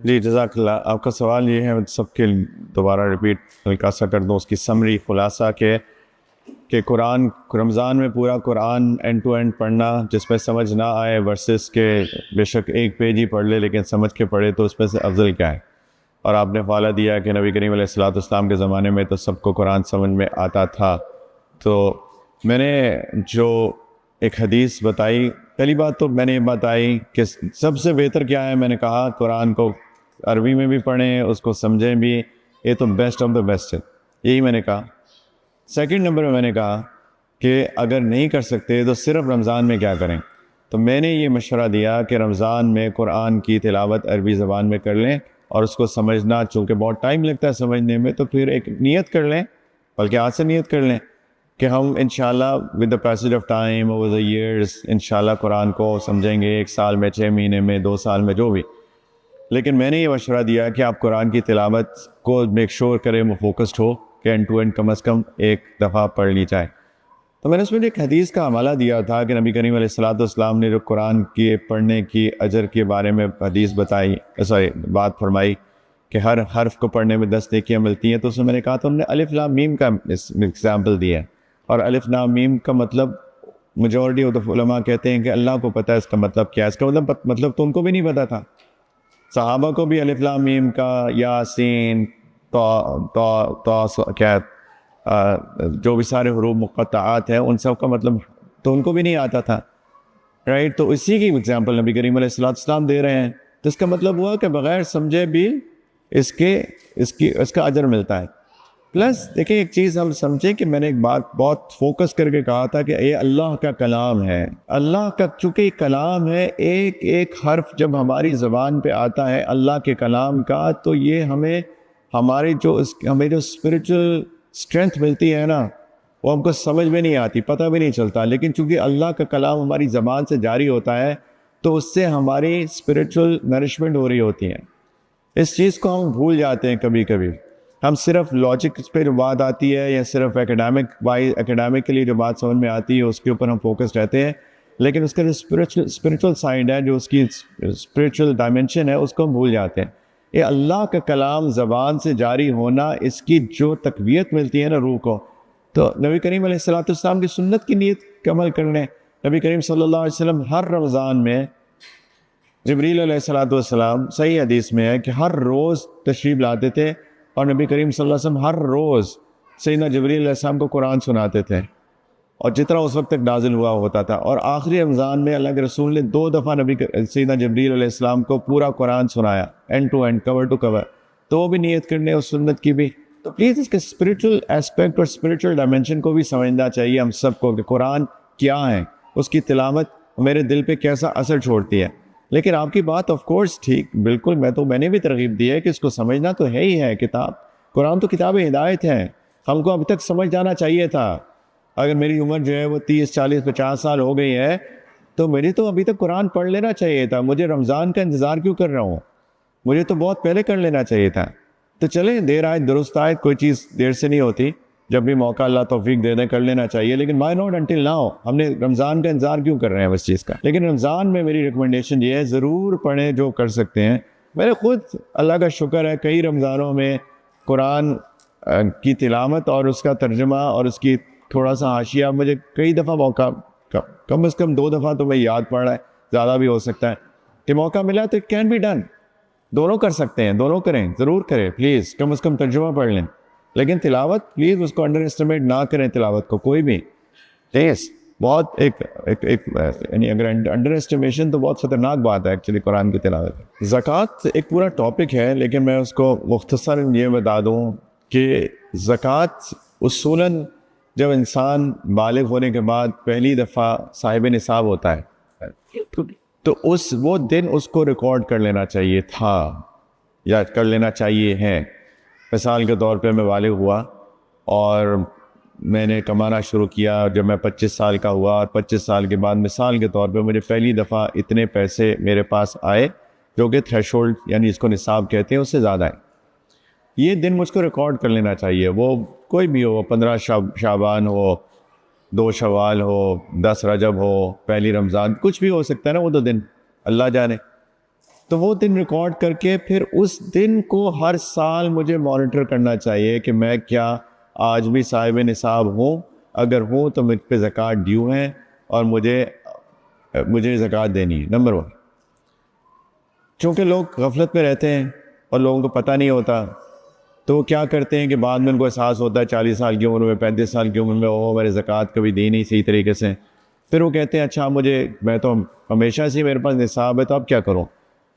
जी जज़ाकल्लाह। आपका सवाल ये है, सबके दोबारा रिपीट हल्का सा कर दूँ उसकी समरी खुलासा के कि कुरान रमज़ान में पूरा कुरान एंड टू एंड पढ़ना जिसमें समझ ना आए वर्सेस के बेशक एक पेज ही पढ़ ले लेकिन समझ के पढ़े तो उसमें से अफजल क्या है। और आपने हवाला दिया कि नबी करीम अलैहिस्सलाम के ज़माने में तो सबको कुरान समझ में आता था। तो मैंने जो एक हदीस बताई, पहली बात तो मैंने ये बताई कि सबसे बेहतर क्या है, मैंने कहा कुरान को अरबी में भी पढ़ें, उसको समझें भी, ये तो बेस्ट ऑफ द बेस्ट है, यही मैंने कहा। सेकंड नंबर में मैंने कहा कि अगर नहीं कर सकते तो सिर्फ रमज़ान में क्या करें। तो मैंने ये मशवरा दिया कि रमज़ान में कुरान की तिलावत अरबी ज़बान में कर लें और उसको समझना, चूँकि बहुत टाइम लगता है समझने में, तो फिर एक नियत कर लें, बल्कि आज से नियत कर लें कि हम इंशाल्लाह with the passage of time over the years इंशाल्लाह कुरान को समझेंगे, 1 साल में, 6 महीने में, 2 साल में, जो भी। लेकिन मैंने ये मशवरा दिया कि आप कुरान की तिलावत को मेक श्योर करें वो फोकस्ड हो कि एंड टू एंड कम अज़ कम एक दफ़ा पढ़ ली जाए। तो मैंने उसमें एक हदीस का हवाला दिया था कि नबी करीम अलैहिस्सलाम ने जो कुरान के पढ़ने की अजर के बारे में हदीस बताई, बात फरमाई कि हर हर्फ को पढ़ने में 10 नेकियां मिलती हैं। तो उसमें मैंने कहा, तो उन्होंने अलिफ लाम मीम का एग्जाम्पल दिया है। और अलिफ लाम मीम का मतलब मेजॉरिटी ऑफ द उलमा कहते हैं कि अल्लाह को पता है इसका मतलब क्या है। इसका मतलब तो उनको भी नहीं पता था। सहाबा को भी अलिफ लाम मीम का यासीन क्या जो भी सारे हुरूफ मुक़त्तआत हैं उन सब का मतलब तो उनको भी नहीं आता था, राइट। तो इसी की एग्जांपल नबी करीम अलैहिस्सलाम दे रहे हैं। तो इसका मतलब हुआ कि बग़ैर समझे भी इसका अजर मिलता है। प्लस देखिए, एक चीज़ हम समझें कि मैंने एक बात बहुत फोकस करके कहा था कि ये अल्लाह का कलाम है। अल्लाह का चूँकि कलाम है, एक एक हर्फ जब हमारी ज़बान पे आता है अल्लाह के कलाम का, तो ये हमें हमें जो स्पिरिचुअल स्ट्रेंथ मिलती है ना, वो हमको समझ में नहीं आती, पता भी नहीं चलता। लेकिन चूँकि अल्लाह का कलाम हमारी ज़बान से जारी होता है तो उससे हमारी स्पिरिचुअल नरिशमेंट हो रही होती है। इस चीज़ को हम भूल जाते हैं कभी कभी। हम सिर्फ लॉजिक पे जो बात आती है या सिर्फ एकेडमिकली जो बात समझ में आती है उसके ऊपर हम फोकस रहते हैं, लेकिन उसका जो स्पिरिचुअल साइड है, जो उसकी स्पिरिचुअल डायमेंशन है, उसको हम भूल जाते हैं। ये अल्लाह का कलाम ज़बान से जारी होना, इसकी जो तकवीयत मिलती है ना रूह को, तो नबी करीम अलैहिस्सलाम की सुन्नत की नीयत का अमल कर लें। नबी करीम सल्लल्लाहु अलैहि वसल्लम हर रमज़ान में जिब्रील अलैहिस्सलाम, सही हदीस में है कि हर रोज़ तशरीफ़ लाते थे और नबी करीम सल्लल्लाहु अलैहि वसल्लम हर रोज़ सैयदना जिब्रील अलैहिस्सलाम को कुरान सुनाते थे और जितना उस वक्त तक नाजिल हुआ होता था। और आखिरी रमज़ान में अल्लाह के रसूल ने 2 दफ़ा सैयदना जिब्रील अलैहिस्सलाम को पूरा कुरान सुनाया, end to end, cover to cover. तो वो भी नियत करने उस सुन्नत की भी। तो प्लीज़ इसके स्पिरिचुअल एस्पेक्ट और स्पिरिचुअल डायमेंशन को भी समझना चाहिए हम सबको कि कुरान क्या है, उसकी तिलावत मेरे दिल पे कैसा असर छोड़ती है। लेकिन आपकी बात ऑफ कोर्स ठीक, बिल्कुल, मैंने भी तरगीब दी है कि इसको समझना तो है ही है। कुरान तो किताब हिदायत है, हमको अभी तक समझ जाना चाहिए था। अगर मेरी उम्र जो है वो 30, 40, 50 साल हो गई है तो मेरी तो अभी तक कुरान पढ़ लेना चाहिए था। मुझे रमज़ान का इंतज़ार क्यों कर रहा हूँ? मुझे तो बहुत पहले कर लेना चाहिए था। तो चले, देर आए दुरुस्त आए, कोई चीज़ देर से नहीं होती। जब भी मौका अल्लाह तौफीक दे दे कर लेना चाहिए। लेकिन माई नॉट अंटिल नाउ, हमने रमज़ान का इंतज़ार क्यों कर रहे हैं इस चीज़ का? लेकिन रमज़ान में मेरी रिकमेंडेशन ये है, ज़रूर पढ़ें जो कर सकते हैं। मैंने खुद, अल्लाह का शुक्र है, कई रमज़ानों में कुरान की तिलावत और उसका तर्जुमा और उसकी थोड़ा सा हाशिया मुझे कई दफ़ा मौका, कम से कम 2 दफ़ा तो मैं याद पड़ रहा है, ज़्यादा भी हो सकता है, कि मौका मिला तो इट कैन बी डन। दोनों कर सकते हैं, दोनों करें, ज़रूर करें प्लीज़। कम से कम तर्जुमा पढ़ लें, लेकिन तिलावत प्लीज़ उसको अंडर एस्टिमेट ना करें। तिलावत को कोई भी तेज बहुत यानी अगर अंडर एस्टिमेशन तो बहुत ख़तरनाक बात है एक्चुअली कुरान की तिलावत। ज़कात एक पूरा टॉपिक है, लेकिन मैं उसको मुख्तसर ये बता दूँ कि ज़कात उसूलन जब इंसान बालिग होने के बाद पहली दफ़ा साहिब निसाब होता है तो वो दिन उसको रिकॉर्ड कर लेना चाहिए था या कर लेना चाहिए है। मिसाल के तौर पे मैं बालिग हुआ और मैंने कमाना शुरू किया जब मैं 25 साल का हुआ, और 25 साल के बाद मिसाल के तौर पे मुझे पहली दफ़ा इतने पैसे मेरे पास आए जो कि थ्रेशोल्ड यानी इसको निसाब कहते हैं उससे ज़्यादा है। ये दिन मुझको रिकॉर्ड कर लेना चाहिए। वो कोई भी हो, 15 शाबान हो, 2 शवाल हो, 10 रजब हो, पहली रमज़ान, कुछ भी हो सकता है ना वो तो दिन, अल्लाह जाने। तो वो दिन रिकॉर्ड करके फिर उस दिन को हर साल मुझे मॉनिटर करना चाहिए कि मैं क्या आज भी साहिब निसाब हूँ, अगर हूँ तो मुझ पे ज़कात ड्यू है और मुझे ज़कात देनी है। नंबर 1, चूँकि लोग गफलत में रहते हैं और लोगों को पता नहीं होता, तो वो क्या करते हैं कि बाद में उनको एहसास होता है 40 साल की उम्र में, 35 साल की उम्र में, ओह मैंने ज़कात कभी दी नहीं सही तरीके से। फिर वो कहते हैं अच्छा मैं तो हमेशा से मेरे पास निसाब है, तो अब क्या करूँ।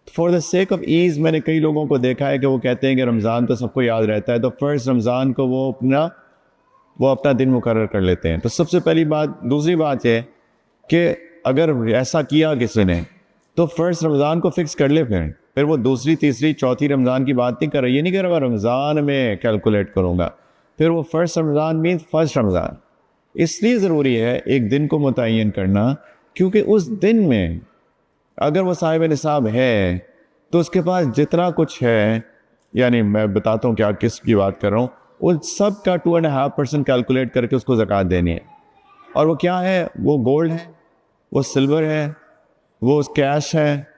For the sake of ease मैंने कई लोगों को देखा है कि वो कहते हैं कि रमज़ान तो सबको याद रहता है, तो फर्स्ट रमज़ान को वो अपना दिन मुकर्रर कर लेते हैं। तो सबसे पहली बात। दूसरी बात है कि अगर ऐसा किया किसी ने तो फर्स्ट रमज़ान को फिक्स कर ले, फिर वो दूसरी तीसरी चौथी रमज़ान की बात नहीं कर रहा। ये नहीं कर रहा रमज़ान में कैलकुलेट करूँगा, फिर वो first Ramzan means first Ramzan. इसलिए ज़रूरी है एक दिन को मुतय्यन करना, क्योंकि उस दिन में अगर वो साहिब निसाब है तो उसके पास जितना कुछ है, यानी मैं बताता हूँ क्या किसकी बात कर रहा हूँ, उन सब का 2.5% कैलकुलेट करके उसको ज़कात देनी है। और वो क्या है, वो गोल्ड है, वो सिल्वर है, वो कैश है।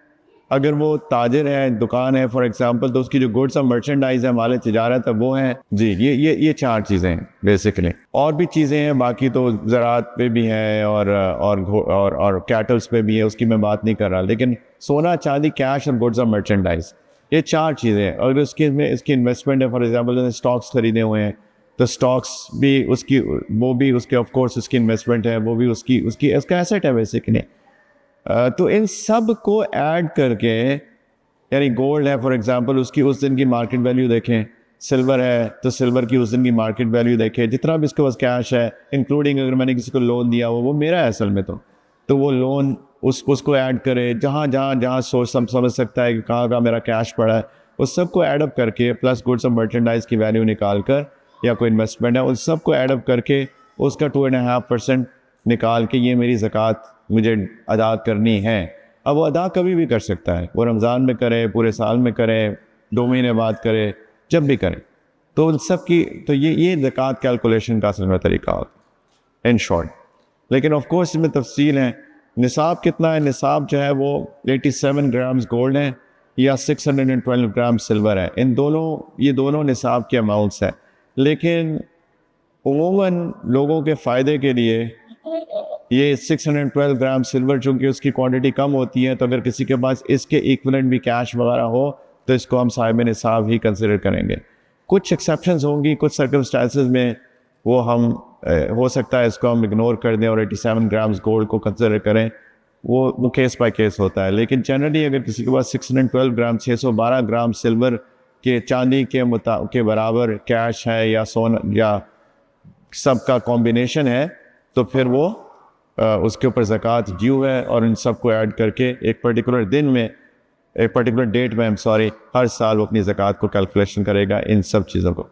अगर वो ताजिर है, दुकान है फॉर एग्जांपल, तो उसकी जो गुड्स और मर्चेंडाइज है, माल तिजारत है, वो है जी। ये 4 चीज़ें हैं बेसिकली। और भी चीज़ें हैं बाकी, तो ज़रात पे भी हैं और कैटल्स पे भी है, उसकी मैं बात नहीं कर रहा। लेकिन सोना चांदी, कैश और गुड्स और मर्चेंडाइज, ये 4 चीज़ें हैं। और इसकी इन्वेस्टमेंट है, फॉर एग्जाम्पल स्टॉक्स खरीदे हुए हैं, तो स्टॉक्स भी उसके ऑफकोर्स उसकी इन्वेस्टमेंट है, वो भी उसका एसेट है बेसिकली। तो इन सब को ऐड करके, यानी गोल्ड है फॉर एग्जांपल, उसकी उस दिन की मार्केट वैल्यू देखें, सिल्वर है तो सिल्वर की उस दिन की मार्केट वैल्यू देखें, जितना भी इसके पास कैश है, इंक्लूडिंग अगर मैंने किसी को लोन दिया वो मेरा है असल में, तो वो लोन उसको ऐड करे, जहाँ सोच समझ सकता है कि कहाँ मेरा कैश पड़ा है, उस सब को एडअप करके, प्लस गुड्स और मर्चेंडाइज की वैल्यू निकाल कर, या कोई इन्वेस्टमेंट है, उस सब को एडअप करके उसका 2.5% निकाल के ये मेरी ज़कात मुझे अदा करनी है। अब वो अदा कभी भी कर सकता है, वो रमज़ान में करे, पूरे साल में करे, 2 महीने बाद करे, जब भी करे। तो उन सब की तो ये ज़कात कैलकुलेशन का असल में तरीका होता है इन शॉर्ट। लेकिन ऑफ कोर्स इसमें तफसील है। निसाब कितना है, निसाब जो है वो 87 ग्राम्स गोल्ड है या 612 ग्राम सिल्वर है। ये दोनों निसाब के अमाउंट्स हैं। लेकिन उमूमन लोगों के फ़ायदे के लिए ये 612 ग्राम सिल्वर, चूँकि उसकी क्वांटिटी कम होती है, तो अगर किसी के पास इसके इक्विवेलेंट भी कैश वगैरह हो तो इसको हम साहिब निसाब ही कंसिडर करेंगे। कुछ एक्सेप्शंस होंगी, कुछ सर्कमस्टांसेस में वो हम हो सकता है इसको हम इग्नोर कर दें और 87 ग्राम्स गोल्ड को कंसिडर करें, वो केस बाय केस होता है। लेकिन जनरली अगर किसी के पास 612 ग्राम 612 ग्राम सिल्वर के चांदी के बराबर कैश है या सोना या सबका कॉम्बिनेशन है, तो फिर वो उसके ऊपर ज़कात ड्यू है। और इन सब को ऐड करके एक पर्टिकुलर डेट में हर साल वो अपनी ज़कात को कैलकुलेशन करेगा इन सब चीज़ों को।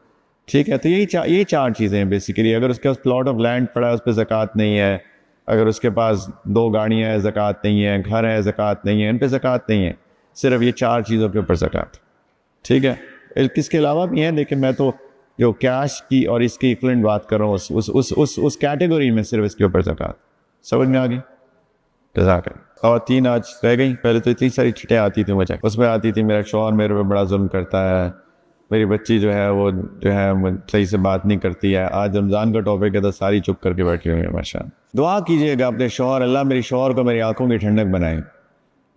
ठीक है, तो ये 4 चीज़ें हैं बेसिकली। अगर उसके पास प्लॉट ऑफ लैंड पड़ा है, उस पर ज़कात नहीं है। अगर उसके पास 2 गाड़ियाँ हैं, ज़कात नहीं है। घर है, ज़कात नहीं है। इन पर ज़कात नहीं है। सिर्फ ये 4 चीज़ों के ऊपर ज़कात। ठीक है, इसके अलावा भी हैं, लेकिन मैं तो जो कैश की और इसकी इक्विवेलेंट बात कर रहा हूँ, उस कैटेगरी में सिर्फ इसके ऊपर ज़कात। समझ में आ गई? जज़ाक। और 3 आज रह गई। पहले तो इतनी सारी चिट्ठियाँ आती थी मुझे, उसमें आती थी मेरा शौहर मेरे पे बड़ा जुल्म करता है, मेरी बच्ची जो है सही से बात नहीं करती है। आज रमज़ान का टॉपिक है तो सारी चुप करके बैठी हुई है। माशा दुआ कीजिएगा अपने शौहर, अल्लाह मेरे शौहर को मेरी आंखों की ठंडक बनाए,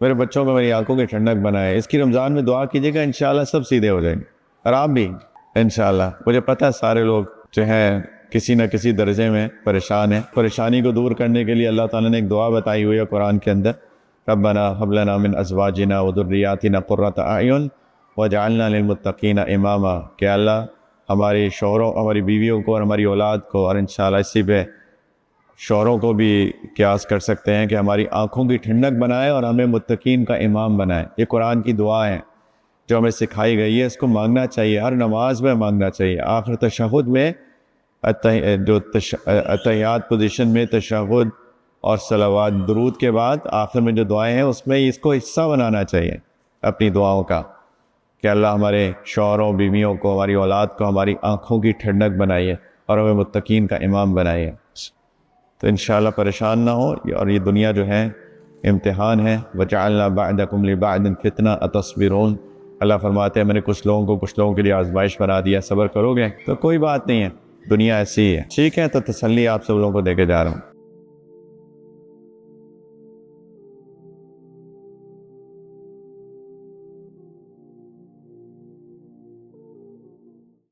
मेरे बच्चों को मेरी आंखों की ठंडक बनाए। इसकी रमज़ान में दुआ कीजिएगा, इंशाल्लाह सब सीधे हो जाएंगे, और आप भी इंशाल्लाह। मुझे पता है सारे लोग जो हैं किसी न किसी दर्जे में परेशान है। परेशानी को दूर करने के लिए अल्लाह ताला ने एक दुआ बताई हुई है कुरान के अंदर, रब्बना हब लना मिन अज़वाजिना व ज़ुर्रिय्यातिना क़ुर्रता अयुन वजअलना लिलमुत्तक़ीना इमामा। कि अल्लाह हमारे शौहरों, हमारी बीवियों को और हमारी औलाद को, और इंशाल्लाह इसी पे शौहरों को भी क़यास कर सकते हैं कि हमारी आँखों की ठंडक बनाए और हमें मुत्तक़ीन का इमाम बनाए। ये कुरान की दुआ है जो हमें सिखाई गई है। इसको मांगना चाहिए, हर नमाज में मांगना चाहिए। आखिर तशहुद में जो अतहियात पोजीशन में तशहुद और सलावात दुरूद के बाद आखिर में जो दुआएं हैं, उसमें इसको हिस्सा बनाना चाहिए अपनी दुआओं का, कि अल्लाह हमारे शौहरों, बीवियों को, हमारी औलाद को हमारी आँखों की ठंडक बनाइए और हमें मुत्तकीन का इमाम बनाइए। तो इंशाल्लाह परेशान ना हो, और ये दुनिया जो है इम्तिहान है। वजअलना बअदकुम लिबअदिन फितना अतस्बिरून। अल्लाह फरमाते हैं मैंने कुछ लोगों को कुछ लोगों के लिए आजमाइश बना दिया, सब्र करोगे तो कोई बात नहीं है, दुनिया ऐसी ही है। ठीक है, तो तसल्ली आप सब लोगों को देके जा रहा हूँ।